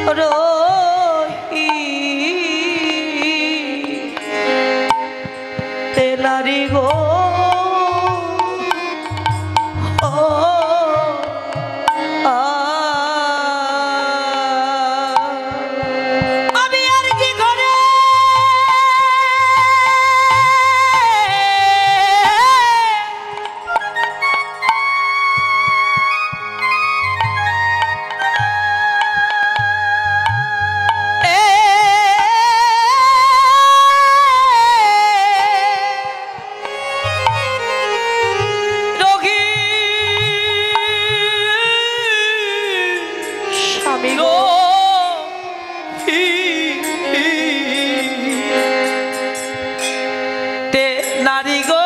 রহি তে নারী গো নারী গো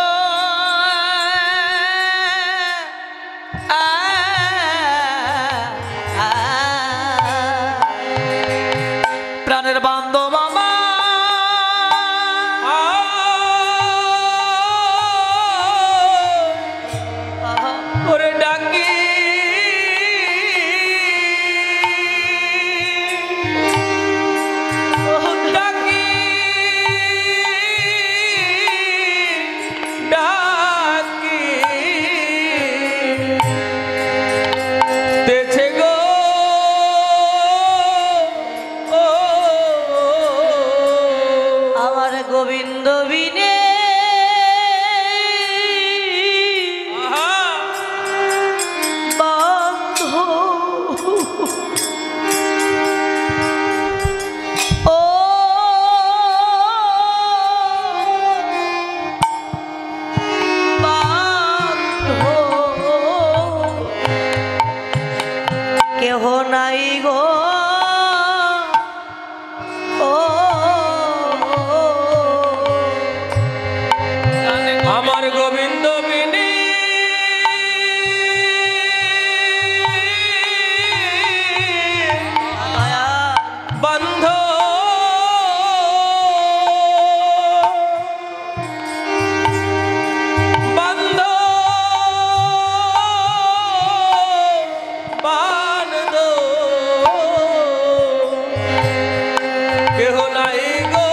প্রাণের বান্ধব ওরে ডাকি গোবিন্দ বিনে বন্ধ ও বন্ধ কেহ নাই গো আমার গোবিন্দ বিনে বন্ধ বন্ধ বন্ধ কেহ নাই গো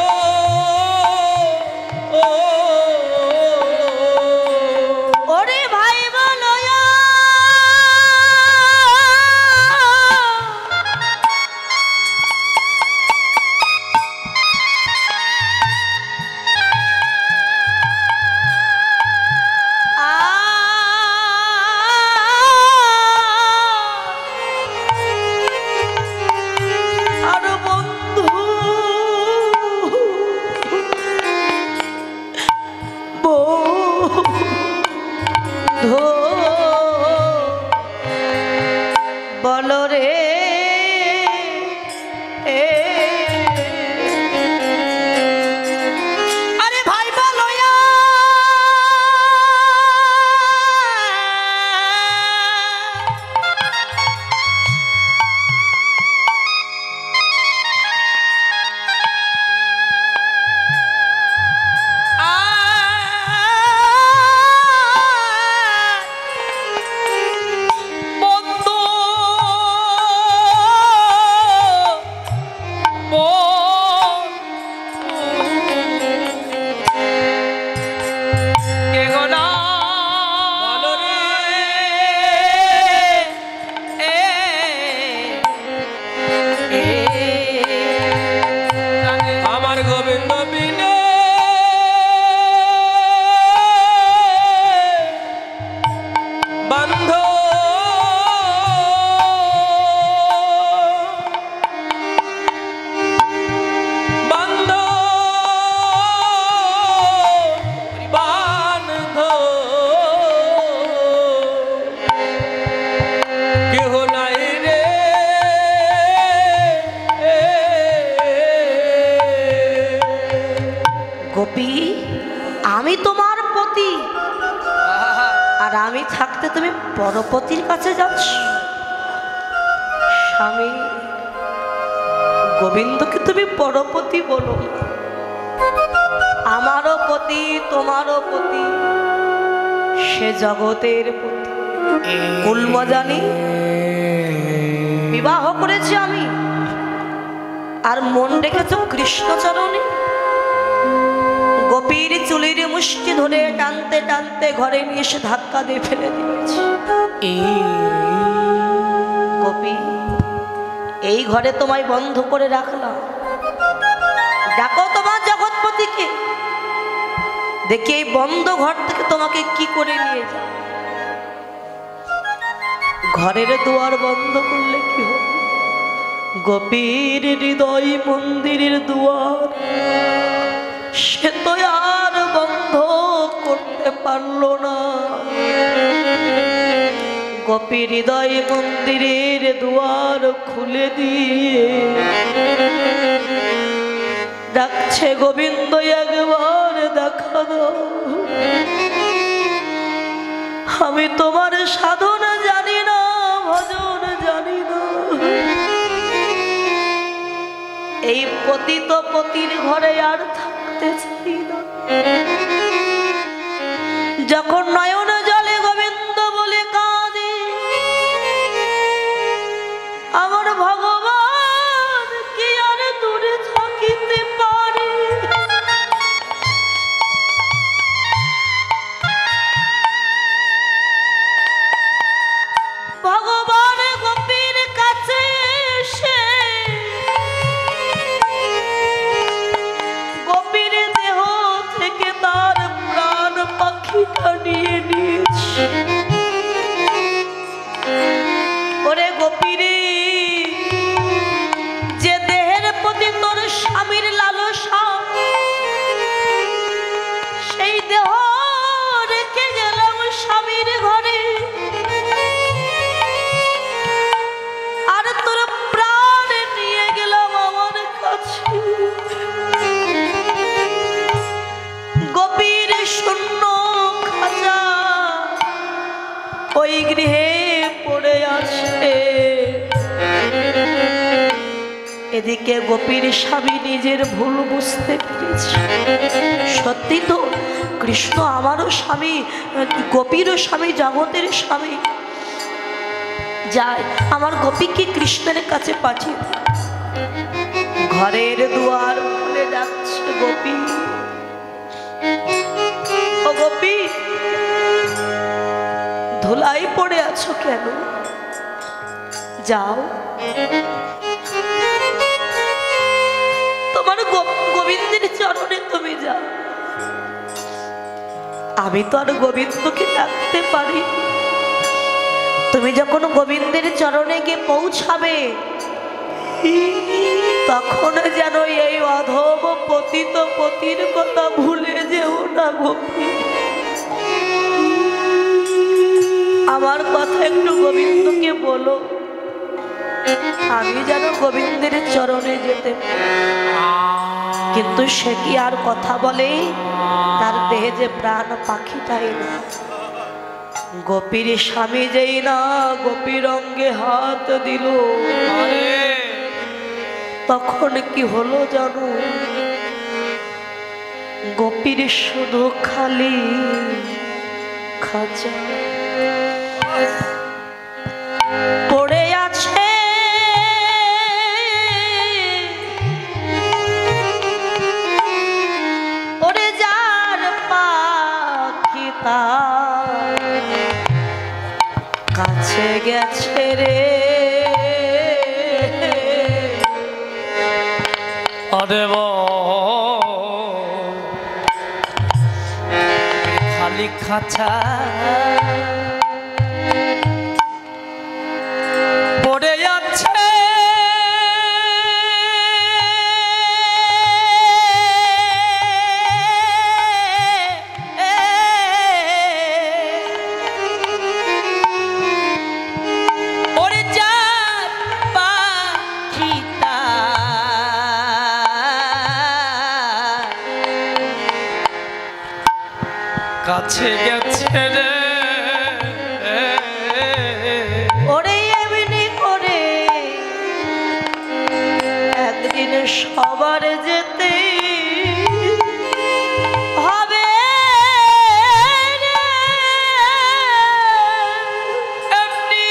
বলো রে আরে ভাই বলো গোবিন্দ বিনে বন্ধ বন্ধ বন্ধ কেহ নাই রে গোপী আমি তোমার পতি আর আমি থাকতে তুমি পরপতির কাছে যাচ্ছ স্বামী গোবিন্দকে তুমি পরপতি বলো আমারও পতি তোমারও পতি সে জগতের পতি কুলমজানি বিবাহ করেছি আমি আর মন রেখেছো কৃষ্ণচরণে। গোপীর চুলির মুষ্টি ধরে টানতে টানতে ঘরে নিয়ে এসে ধাক্কা দিয়ে ফেলে দিয়েছে। গোপী, এই ঘরে তোমায় বন্ধ করে রাখলাম, ডাকো তোমার জগৎপতিকে, দেখি এই বন্ধ ঘর থেকে তোমাকে কি করে নিয়ে যায়। ঘরের দুয়ার বন্ধ করলে কি হবে? গোপীর হৃদয় মন্দিরের দুয়ার সে তো আর বন্ধ করতে পারলো না। গোপীর হৃদয় মন্দিরের দুয়ার খুলে দিয়ে ডাকছে, গোবিন্দ একবার দেখা দাও, আমি তোমার সাধনা জানি না, ভজন জানি না, এই পতিত পতির ঘরে আর থাকতে চাই না। যখন নয়ন জলে গোবিন্দ বলে কাঁদে, আমার ভগবান কি আর দূরে থাকিতে পারে? ভগবান গোপীর কাছে এসে গোপীর দেহ থেকে তার প্রাণ পাখিটা নিয়ে নিয়েছে। ওরে গোপীরে, যে দেহের প্রতি তোর স্বামীর লালসা, সেই দেহ রেখে গেলাম স্বামীর ঘরে, আর তোর প্রাণ নিয়ে গেলাম আমার কাছে। গোপীর শূন্য খাঁচা ওই গৃহে পড়ে আছে। এদিকে গোপীর স্বামী নিজের ভুল বুঝতে পেরেছে। সত্যি তো, কৃষ্ণ আমারও স্বামী, গোপীরও স্বামী, জগতের স্বামী। যায়, আমার গোপীকে কৃষ্ণের কাছে পাঠিয়ে দেয়। ঘরের দুয়ার খুলে যাচ্ছে গোপী। ও গোপী, ধুলাই পড়ে আছো কেন? যাও, তোমার গোবিন্দের চরণে তুমি যাও। আমি তো আর গোবিন্দকে ডাকতে পারি। তুমি যখন গোবিন্দের চরণে গিয়ে পৌঁছাবে, তখন যেন এই অধম পতিত পতির কথা ভুলে যেও না গোপী। আমার কথা একটু গোবিন্দকে বলো, আমি যেন গোবিন্দের চরণে যেতে। কিন্তু সে কি আর কথা বলে? তার দেহে যে প্রাণ পাখিটাই না। গোপীর স্বামী যেই না গোপীর অঙ্গে হাত দিল, তখন কি হলো জানো? গোপীর শুধু খালি খাঁচা পড়ে আছে। ওরে যার পাখি তার কাছে গেছে রে। অদেব খালি খাঁচা পড়ে যাচ্ছে। কাছে গেছে রে। ওরে এমনি করে একদিন সবার যেতে হবে রে। এমনি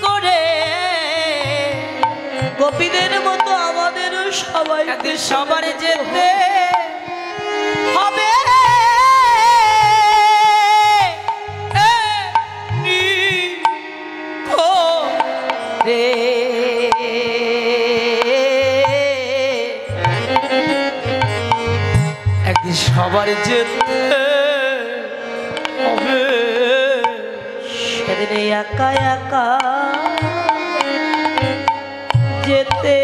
করে গোপীদের মতো আমাদেরও সবাই সবার যেতে হবে রে। একদিন সবার যেতে হবে, সেদিনে একা একা যেতে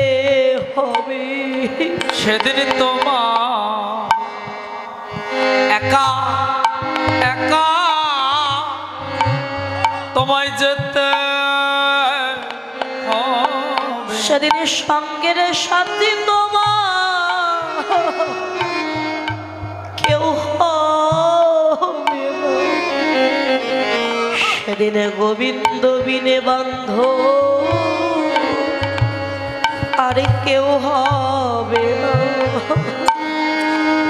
হবে। সেদিন তোমার একা একা তোমায় যেতে হবে। সেদিন সঙ্গের সাথে তোমার কেউ হবে না। সেদিন গোবিন্দ বিনে বান্ধ আরে কেউ হবে না।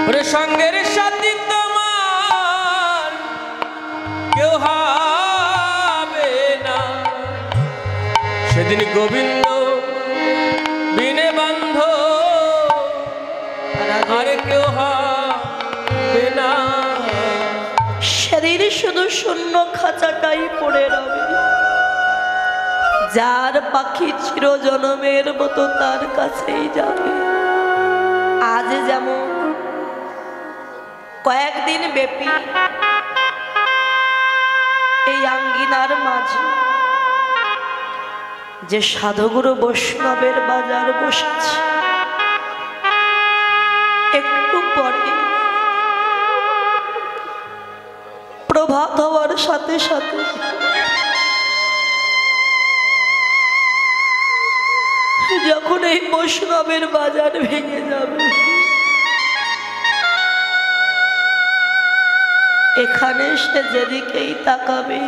ওরে সঙ্গের সাথী তোমার কেউ হবে না, সেদিন গোবিন্দ বিনে বান্ধ আরে কেউ হবে না। সেদিন শুধু শূন্য খাঁচাটাই পড়ে রবে, যার পাখি চিরজনমের মতো তার কাছেই যাবে। আজ যেমন কয়েকদিন ব্যাপী এই আঙ্গিনার মাঝে যে সাধুগুরু বৈষ্ণবের বাজার বসেছে, একটু পরে প্রভাত হওয়ার সাথে সাথে যখন এই বৈষ্ণবের বাজার ভেঙে যাবে, এখানে সে যেদিকেই তাকাবে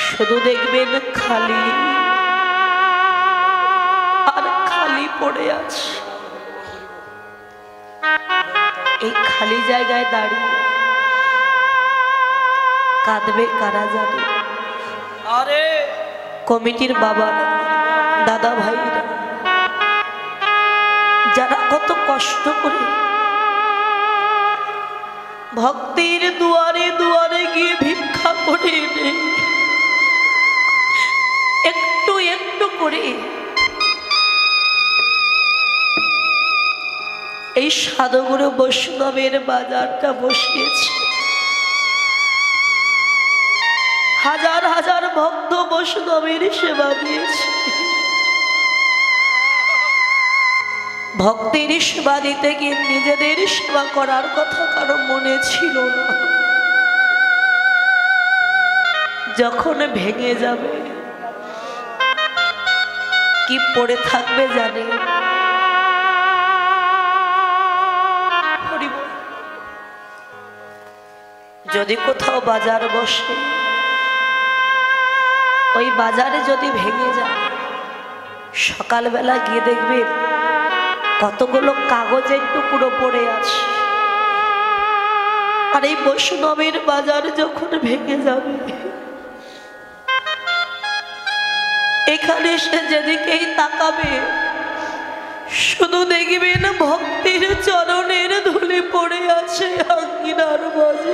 শুধু দেখবেন খালি আর খালি পড়ে আছে। এই খালি জায়গায় দাঁড়িয়ে কাঁদবে কারা যাবে? আরে কমিটির বাবা দাদা ভাইরা যারা কত কষ্ট করে ভক্তির দুয়ারে দুয়ারে গিয়ে ভিক্ষা করে এনে একটু একটু করে এই সাধুগুরু বৈষ্ণবের বাজারটা বসিয়েছে। হাজার হাজার ভক্ত বৈষ্ণবের সেবা দিয়েছে। ভক্তের সেবা দিতে গিয়ে নিজেদের সেবা করার কথা কারো মনে ছিল না। যখন ভেঙে যাবে কি পড়ে থাকবে জানে? যদি কোথাও বাজার বসে, ওই বাজারে যদি ভেঙে যায়, সকালবেলা গিয়ে দেখবে কতগুলো কাগজের টুকরো পড়ে আছে। আর এই বৈষ্ণবের বাজার যখন ভেঙে যাবে, এখানে সে যেদিকেই তাকাবে শুধু দেখবেন ভক্তির চরণের ধুলি পড়ে আছে আঙ্গিনার মাঝে।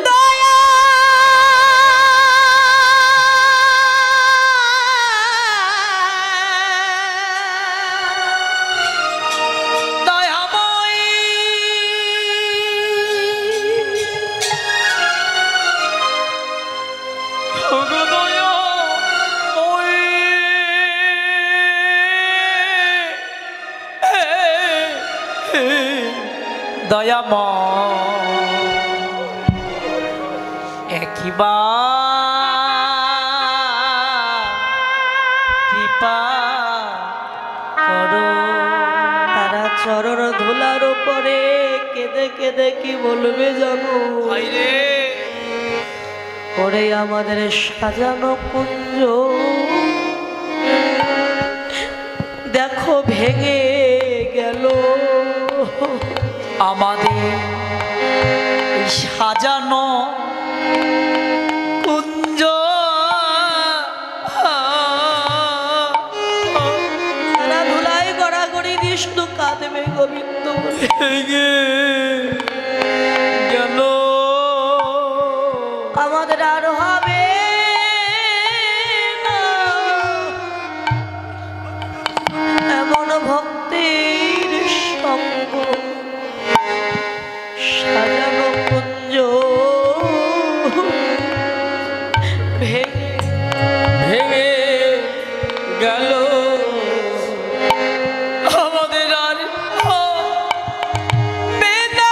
দয়াময় একবার কৃপা করো। তারা চরণ ধুলার উপরে কেঁদে কেঁদে কি বলবে জানো? ওরে আমাদের সাজানো কুঞ্জ দেখো ভেঙে গেল। আমাদের সাজানো কুঞ্জ ভেঙে গেল আমাদের আর হবে না এমন ভক্তির সঙ্গ সাজানো কুঞ্জ ভেঙে ভেঙে গেল আমাদের আর হবে না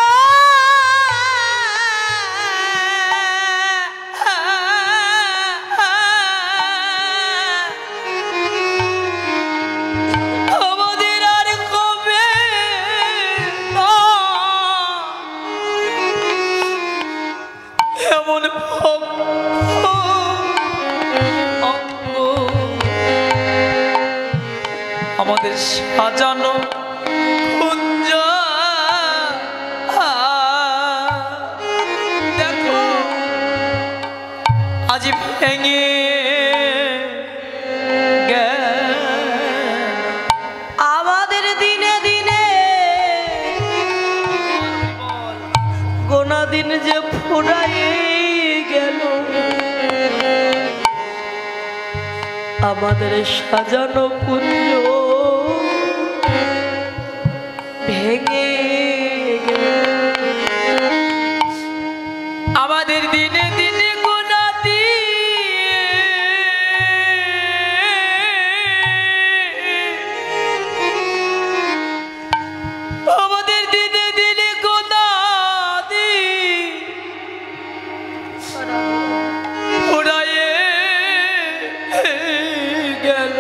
আমাদের আর হবে না এমন আমাদের সাজানো কুঞ্জ দেখো আজ ভেঙে আমাদের দিনে দিনে গোনা দিন যে ফুরাই গেল আমাদের সাজানো কুঞ্জ ভেঙে গেল আমাদের দিনে দিনে গোনা আমাদের দিনে দিনে গোনা উড়াইয়ে গেল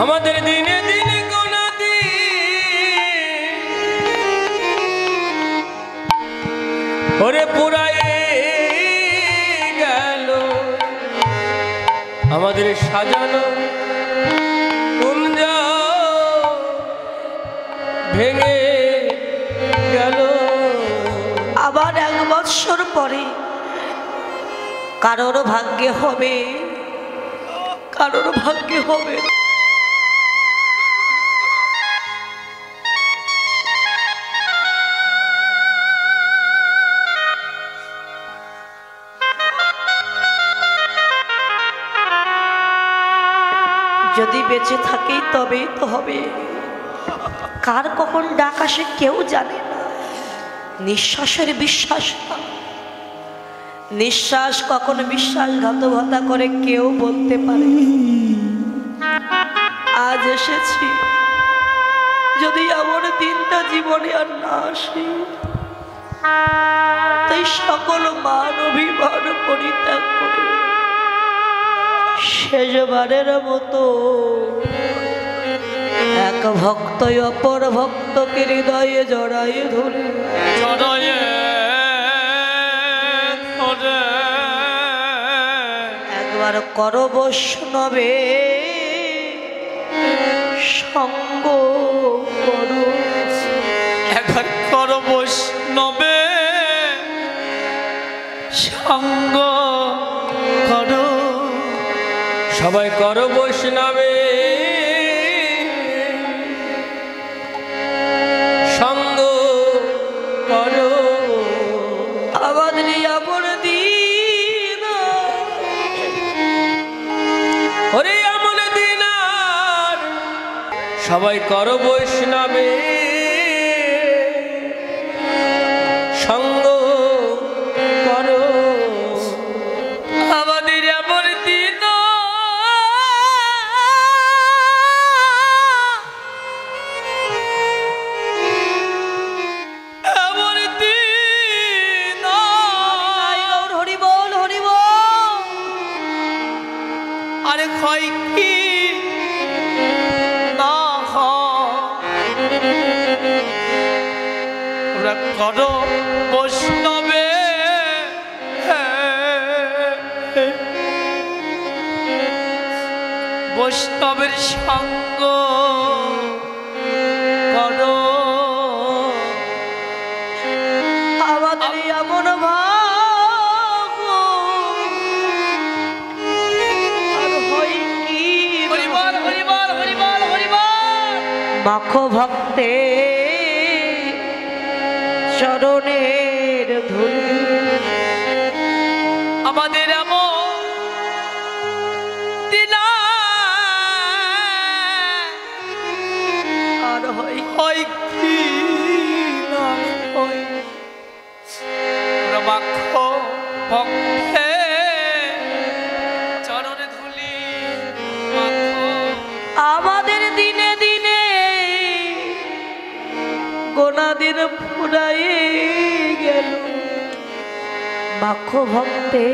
আমাদের দিনে দিনে গোনা ওরে পুরায়ে গেল আমাদের সাজানো কুঞ্জ ভেঙে গেল আবার 1 বৎসর পরে কারোর ভাগ্যে হবে কারোর ভাগ্যে হবে যদি বেঁচে থাকি তবেই তো হবে কার কখন ডাক আসে কেউ জানে না নিঃশ্বাসের বিশ্বাস না নিঃশ্বাস কখন বিশ্বাসঘাতকতা করে কেউ বলতে পারে আজ এসেছি যদি আমার দিনটা জীবনে আর না আসে তাই সকল মান অভিমান পরিত্যাগ করে শেষবারের মতো এক ভক্ত অপর ভক্তকে হৃদয়ে জড়ায়ে ধরে একবার কর বৈষ্ণবে সঙ্গ করো একবার কর বৈষ্ণবে সঙ্গ করো সবাই কর বৈষ্ণবে সঙ্গ করো আমাদের আমর দিন ওরে আমল দিনার সবাই কর বৈষ্ণবে সঙ্গ করো আমাদের আমল দিন আমল দিন হরি বল হরি বল আরে ক্ষয় কি না ওরা কর বৈষ্ণবে বৈষ্ণবের সঙ্গ করো আমাদের এমন ভাগ্য আর হয় কি হরিবল হরিবল হরিবল হরিবল মাখো ভক্তে চরণের ধুলি। আমাদের এমন দিনা আর হয় হয় কি না হয়, মাখো ভক্তে চরণে ধুলি মাখো। আমাদের দিনে দিনে গোনা দিন ফুরায়ে গেল, মাখো ভক্তে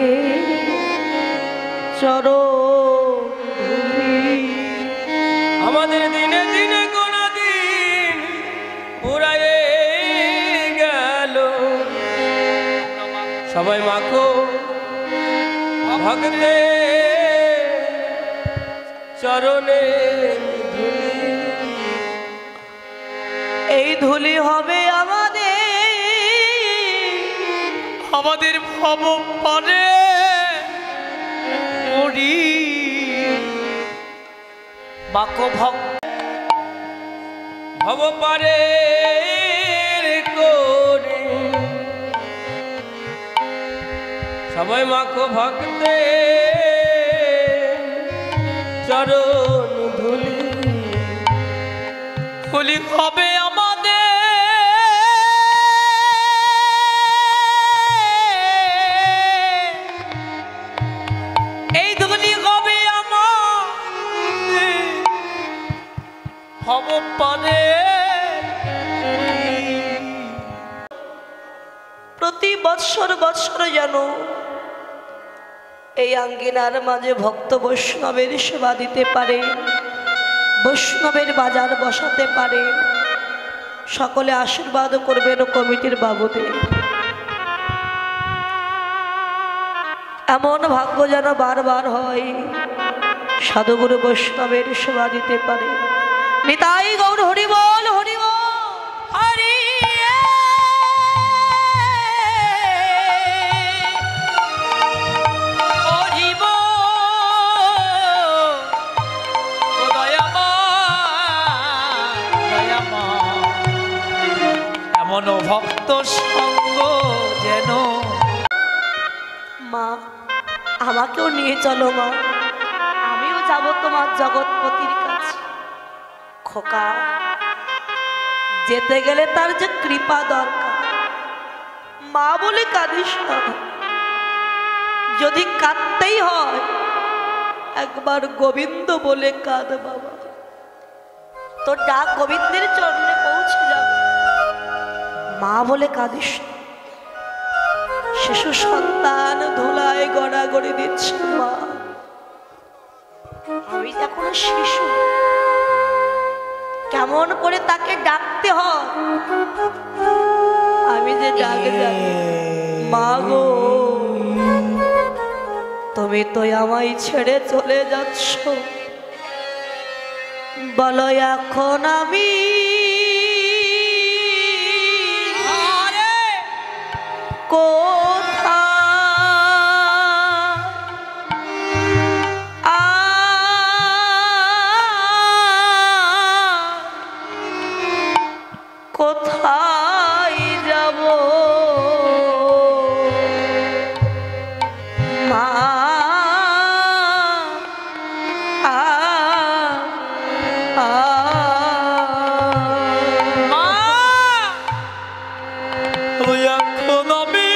চরণ ধুলি। আমাদের দিনে দিনে গোনা দিন পুরায়ে গেল, সবাই মাখো ভক্তে চরণে ধুলি। এই ধুলি হবে আমাদের ভব পারে মরি, মাখো ভব পারে করে সবাই মাখো ভক্তে চরণ ধুলি। ধুলি হবে আমাদের ভব পারে। প্রতি বৎসর যেন এই আঙ্গিনার মাঝে ভক্ত বৈষ্ণবের সেবা দিতে পারে, বৈষ্ণবের বাজার বসাতে পারে। সকলে আশীর্বাদ করবেন কমিটির বাবুদের। এমন ভাগ্য যেন বারবার হয়, সাধুগুরু বৈষ্ণবের সেবা দিতে পারে। নিতাই গৌর হরি বল, হরি বল, হরি হরি বল। ও দয়াময় এমন ভক্ত সঙ্গ যেন। মা আমাকেও নিয়ে চলো মা, আমিও যাব তোমার জগৎপতির কাছে। খোকা, যেতে গেলে তার যে কৃপা দরকার, মা বলে কাঁদিস না। যদি কাঁদতেই হয় একবার গোবিন্দ বলে কাঁদ বাবা, তোর ডাক গোবিন্দের চরণে পৌঁছে যাবে। মা বলে কাঁদিস না। শিশু সন্তান ধুলায় গড়াগড়ি দিচ্ছে মা, আমি এখন শিশু, কেমন করে তাকে ডাকতে হয় আমি যে ডাক জানি। মা গো, তুমি তো আমায় ছেড়ে চলে যাচ্ছ, বলো এখন আমি কোথায় যাব মা? এখন আমি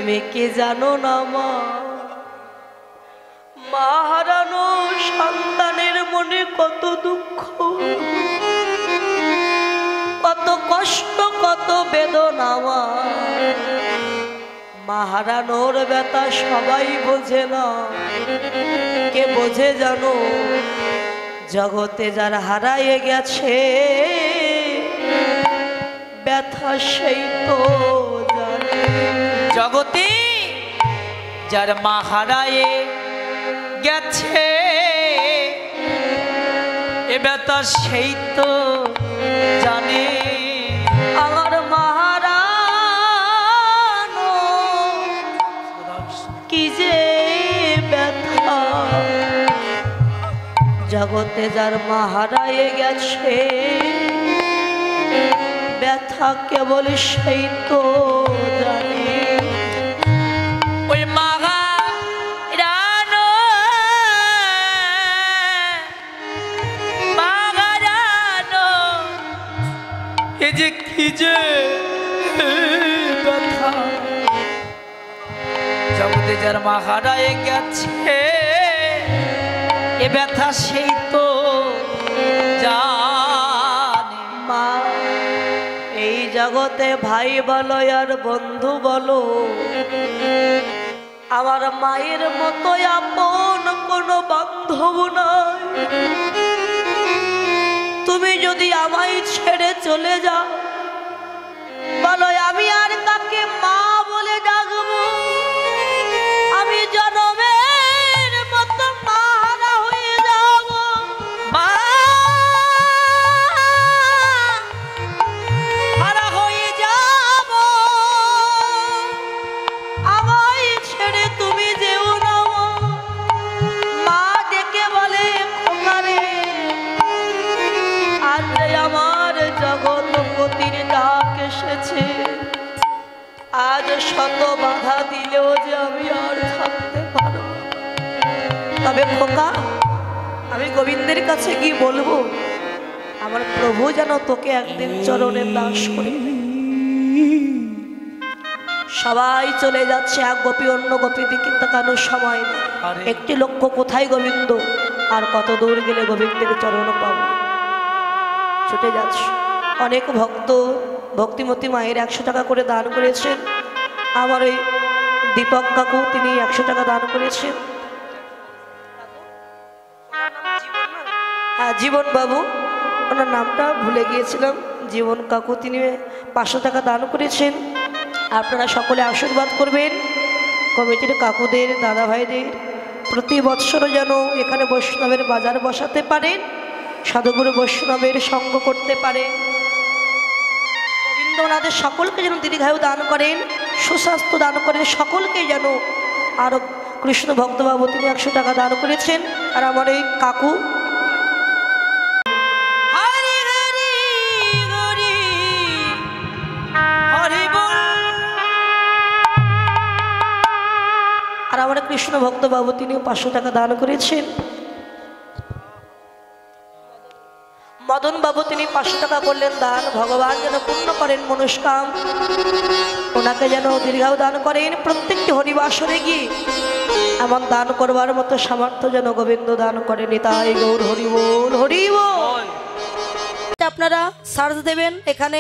তুমি কি জানো না মা, মা হারানো সন্তানের মনে কত দুঃখ, কত কষ্ট, কত বেদনা। মা হারানোর ব্যথা সবাই বোঝে না, কে বোঝে জানো? জগতে যারা হারায়ে গেছে ব্যথা সেই তো জানে। জগতে যার মা হারায়ে গেছে এ ব্যথা সেই তো জানে। আমার মা হারানো কি যে ব্যথা, জগতে যার মা হারায়ে গেছে ব্যথা কেবল সেই তো জানে। ওই মা হারানো, মা হারানো এ যে কি যে ব্যথা, জগতে যার মা হারায়ে গেছে এ ব্যথা সেই তো জানে। মা এই জগতে ভাই বলো আর বন্ধু বলো, আমার মায়ের মতো আপন কোনো বান্ধব নাই। তুমি যদি আমায় ছেড়ে চলে যাও, বলো আমি আর কাকে মা বলে ডাকবো? আমি জনমের মতো মা হারা হয়ে যাব। মা হারা হয়ে যাব, আমায় ছেড়ে তুমি যেও না। মা ডেকে বলে খোকারে, আজ আমার জগৎপতির ডাক এসেছে। আজ শত বাধা দিলেও যে আমি আর থাকতে পারব না। তবে খোকা, আমি গোবিন্দের কাছে কি বলবো? আমার প্রভু যেন তোকে একদিন চরণে দাস করে। সবাই চলে যাচ্ছে, এক গোপী অন্য গোপী দিকে তাকানোর সময় নেই। একটি লক্ষ্য, কোথায় গোবিন্দ, আর কত দূর গেলে গোবিন্দের চরণ পাবো। ছুটে যাচ্ছে। অনেক ভক্ত ভক্তিমতী মায়ের 100 টাকা করে দান করেছেন। আমার ওই দীপক কাকু তিনি 100 টাকা দান করেছেন। হ্যাঁ, জীবন বাবু, ওনার নামটা ভুলে গিয়েছিলাম। জীবন কাকু তিনি 500 টাকা দান করেছেন। আপনারা সকলে আশীর্বাদ করবেন কমিটির কাকুদের, দাদা ভাইদের। প্রতি বৎসর যেন এখানে বৈষ্ণবের বাজার বসাতে পারেন, সাধুগুরু বৈষ্ণবের সঙ্গ করতে পারেন। গোবিন্দ ওনাদের সকলকে যেন দীর্ঘায়ু দান করেন, সুস্বাস্থ্য দান করেন সকলকে যেন। আর কৃষ্ণ ভক্তবাবু তিনি 100 টাকা দান করেছেন। আর আমার এই কাকু আর আমার কৃষ্ণ ভক্তবাবু তিনিও 500 টাকা দান করেছেন। মদন বাবু তিনি 500 টাকা করলেন দান। ভগবান যেন পূর্ণ করেন মনস্কাম, ওনাকে যেন দীর্ঘায়ু দান করেন। প্রত্যেকটি হরিবাসরে গিয়ে এমন দান করবার মতো সামর্থ্য যেন গোবিন্দ দান করেন। তাই গৌর হরি বল, হরি বল। আপনারা সার্চ দেবেন, এখানে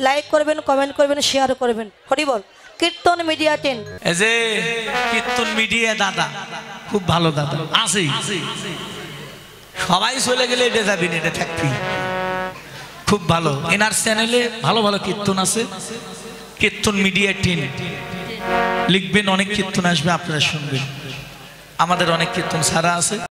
লাইক করবেন, কমেন্ট করবেন, শেয়ার করবেন। হরি বল। কীর্তন মিডিয়া 10, এই যে কীর্তন মিডিয়া দাদা খুব ভালো দাদা আছে। সবাই চলে গেলে এটা যাবি না, এটা থাকবি। খুব ভালো, এনার চ্যানেলে ভালো ভালো কীর্তন আছে। কীর্তন মিডিয়া 10 লিখবেন, অনেক কীর্তন আসবে, আপনারা শুনবেন। আমাদের অনেক কীর্তন ছাড়া আছে।